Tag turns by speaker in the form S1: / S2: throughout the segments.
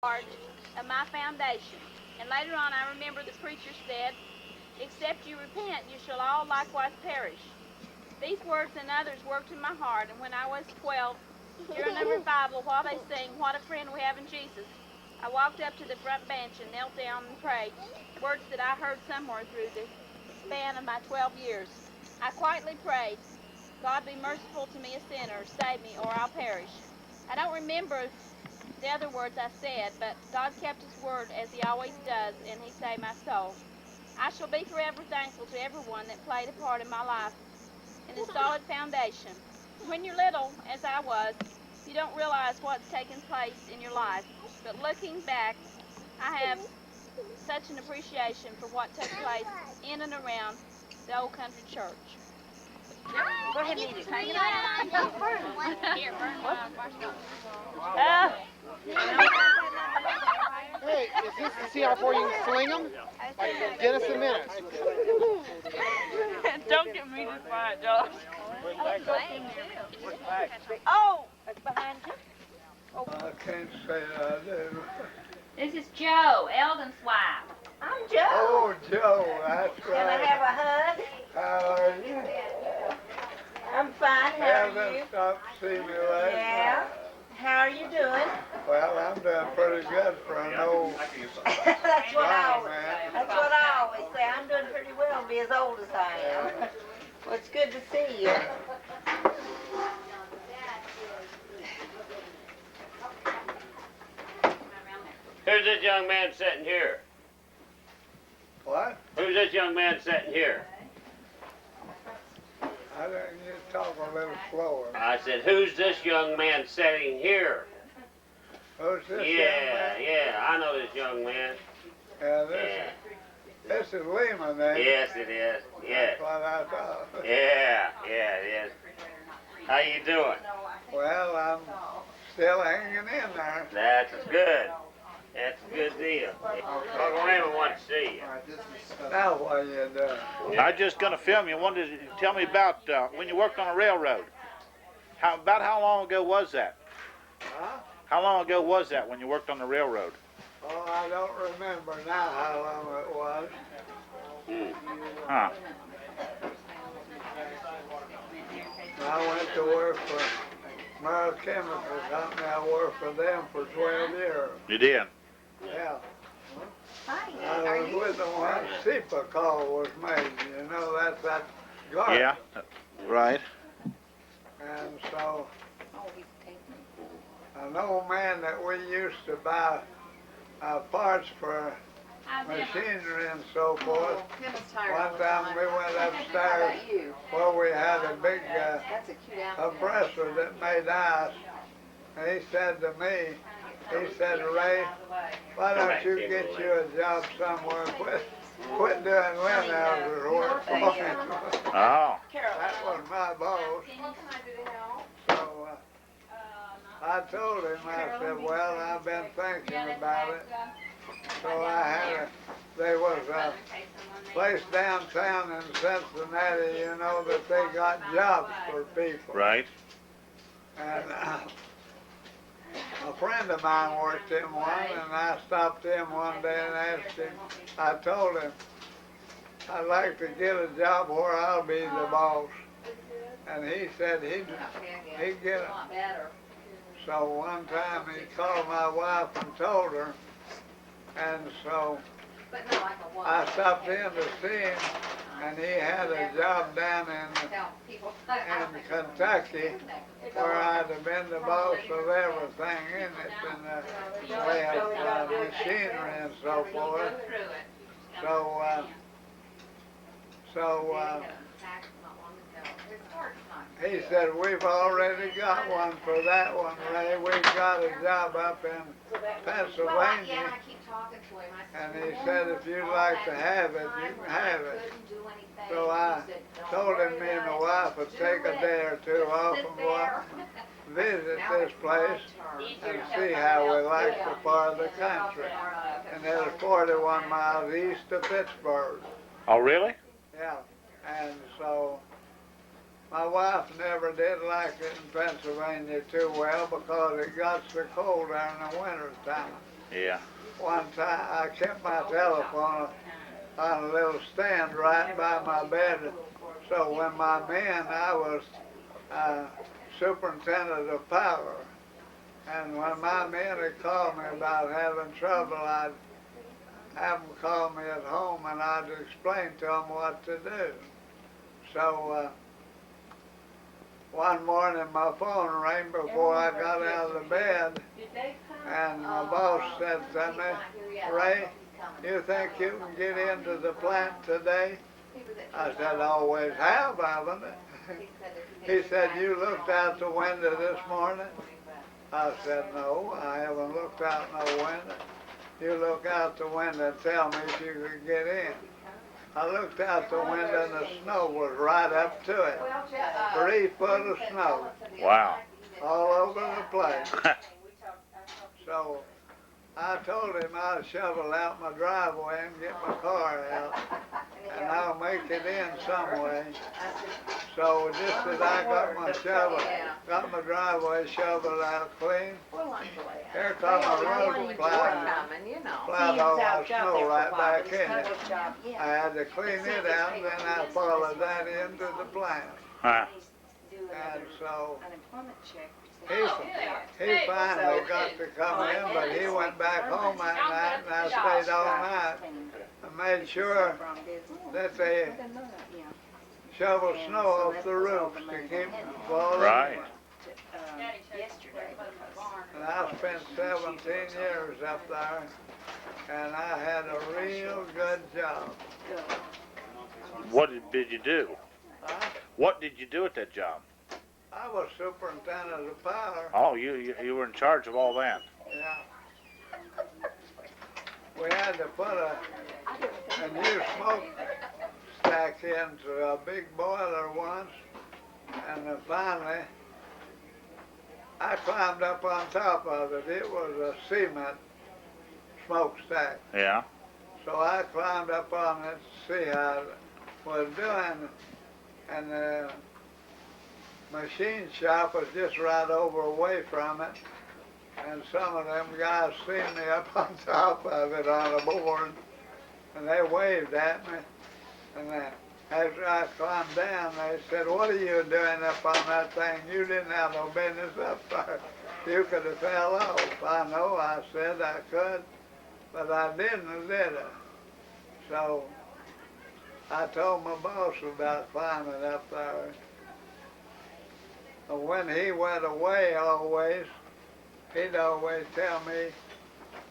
S1: part of my foundation. And later on, I remember the preacher said, "Except you repent, you shall all likewise perish." These words and others worked in my heart, and when I was 12, during a revival, while they sang, "What a Friend We Have in Jesus," I walked up to the front bench and knelt down and prayed, words that I heard somewhere through the span of my 12 years. I quietly prayed, "God be merciful to me, a sinner, save me, or I'll perish." I don't remember the other words I said, but God kept His word as He always does, and He saved my soul. I shall be forever thankful to everyone that played a part in my life in a solid foundation. When you're little, as I was, you don't realize what's taken place in your life. But looking back, I have such an appreciation for what took place in and around the old country church. Go ahead and eat it. Hang it on. Here, burn one.
S2: Hey, is this to see how far you can sling them? Get us a minute.
S1: Don't get me to fight, Josh. Oh, it's behind you.
S3: I can't say I do.
S1: This is Joe, Eldon's wife.
S4: I'm Joe.
S3: Oh, Joe, that's
S4: Can I
S3: right.
S4: have a hug?
S3: How are you?
S4: I'm fine. How are you?
S3: Haven't stopped to see me lately.
S4: Yeah. How are you doing?
S3: Well, I'm doing pretty good for an old
S4: That's what I
S3: wow,
S4: always.
S3: man.
S4: That's what I always say. I'm doing pretty well to be as old as I am. Well, it's good to see you.
S5: Who's this young man sitting here?
S3: What?
S5: Who's this young man sitting here?
S3: I think you talk a little slower.
S5: I said, who's this young man sitting here?
S3: Who's this young
S5: Yeah,
S3: man?
S5: yeah, I know this young man.
S3: Yeah,
S5: Yeah.
S3: this is Lehman, then.
S5: Yes, it is. Yes.
S3: That's what I thought.
S5: Yeah, yeah, it is. How you doing?
S3: Well, I'm still hanging in there.
S5: That's good. That's a good deal. Uncle Raymond wants to see you.
S3: Now what you doing?
S6: I was just going to film you. Wanted to tell me about when you worked on a railroad. About how long ago was that?
S3: Huh?
S6: How long ago was that when you worked on the railroad?
S3: Oh, I don't remember now how long it was.
S6: Huh.
S3: I went to work for Merrill Chemical Company. I worked for them for 12 years.
S6: You did?
S3: Yeah.
S4: Hi.
S3: I was with them when SEPA call was made. You know, that's that garbage.
S6: Yeah. Right.
S3: And so, an old man that we used to buy parts for machinery and so forth. One time we went upstairs where we had a big compressor that made ice. And he said to me, he said, "Ray, why don't you get you a job somewhere? Quit doing Windhouse's work for me."
S6: Oh.
S3: That was my boss. So I told him, I said, "Well, I've been thinking about it." So there was a place downtown in Cincinnati, you know, that they got jobs for people.
S6: Right.
S3: And a friend of mine worked in one, and I stopped him one day and asked him, I told him, "I'd like to get a job where I'll be the boss." And he said he'd get it. So one time he called my wife and told her, and so I stopped in to see him, and he had a job down in Kentucky where I'd have been the boss of everything in it, in the way of machinery and so forth. So he said, "We've already got one for that one, Ray. We've got a job up in Pennsylvania." And he said, "If you'd like to have it, you can have it." So I told him me and the wife would take a day or two off and go up and visit this place and see how we liked the part of the country. And it was 41 miles east of Pittsburgh.
S6: Oh, really?
S3: Yeah. And so my wife never did like it in Pennsylvania too well because it got so cold there in the winter time.
S6: Yeah.
S3: One time I kept my telephone on a little stand right by my bed. So when my men, I was superintendent of power. And when my men had called me about having trouble, I'd have them call me at home and I'd explain to them what to do. So one morning my phone rang before I got out of the bed, and my boss said to me, "Ray, you think you can get into the plant today?" I said, "I always have, haven't I?" He said, "You looked out the window this morning?" I said, "No, I haven't looked out no window." "You look out the window and tell me if you could get in." I looked out the window and the snow was right up to it. 3 foot of snow.
S6: Wow.
S3: All over the place. So I told him I'd shovel out my driveway and get my car out, and I'll make it in some way. So just as I got my shovel, got my driveway shoveled out clean, here come a road plowed all my snow right back in it. I had to clean it out, and then I followed that into the plant.
S6: Huh.
S3: And so he finally got to come in, but he went back home that night, and I stayed all night and made sure that they shoveled snow off the roofs to keep from falling.
S6: Right.
S3: And I spent 17 years up there, and I had a real good job.
S6: What did you do? What did you do at that job?
S3: I was superintendent of power.
S6: Oh, you were in charge of all that.
S3: Yeah. We had to put a new smoke stack into a big boiler once, and then finally I climbed up on top of it. It was a cement smokestack.
S6: Yeah.
S3: So I climbed up on it to see how it was doing, and the machine shop was just right over away from it, and some of them guys seen me up on top of it on a board, and they waved at me, and then after I climbed down, they said, "What are you doing up on that thing? You didn't have no business up there. You could have fell off." "I know," I said, "I could, but I didn't, did I?" So I told my boss about climbing up there. And when he went away always, he'd always tell me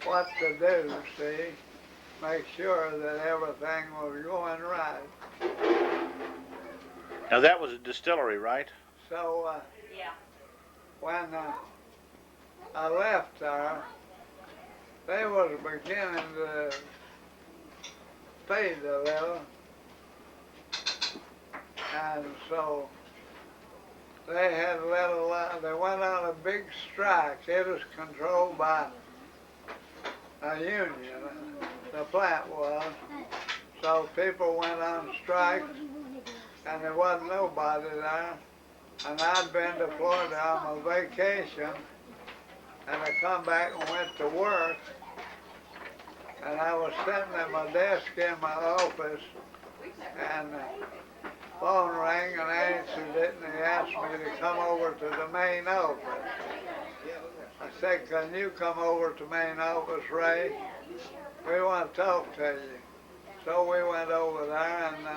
S3: what to do, see? Make sure that everything was going right.
S6: Now that was a distillery, right?
S3: So when I left there, they was beginning to fade a little. And so they had they went on a big strike. It was controlled by a union, the plant was. So people went on strike, and there wasn't nobody there. And I'd been to Florida on my vacation, and I come back and went to work, and I was sitting at my desk in my office, and phone rang, and I answered it, and he asked me to come over to the main office. I said, "Can you come over to main office, Ray? We want to talk to you." So we went over there, and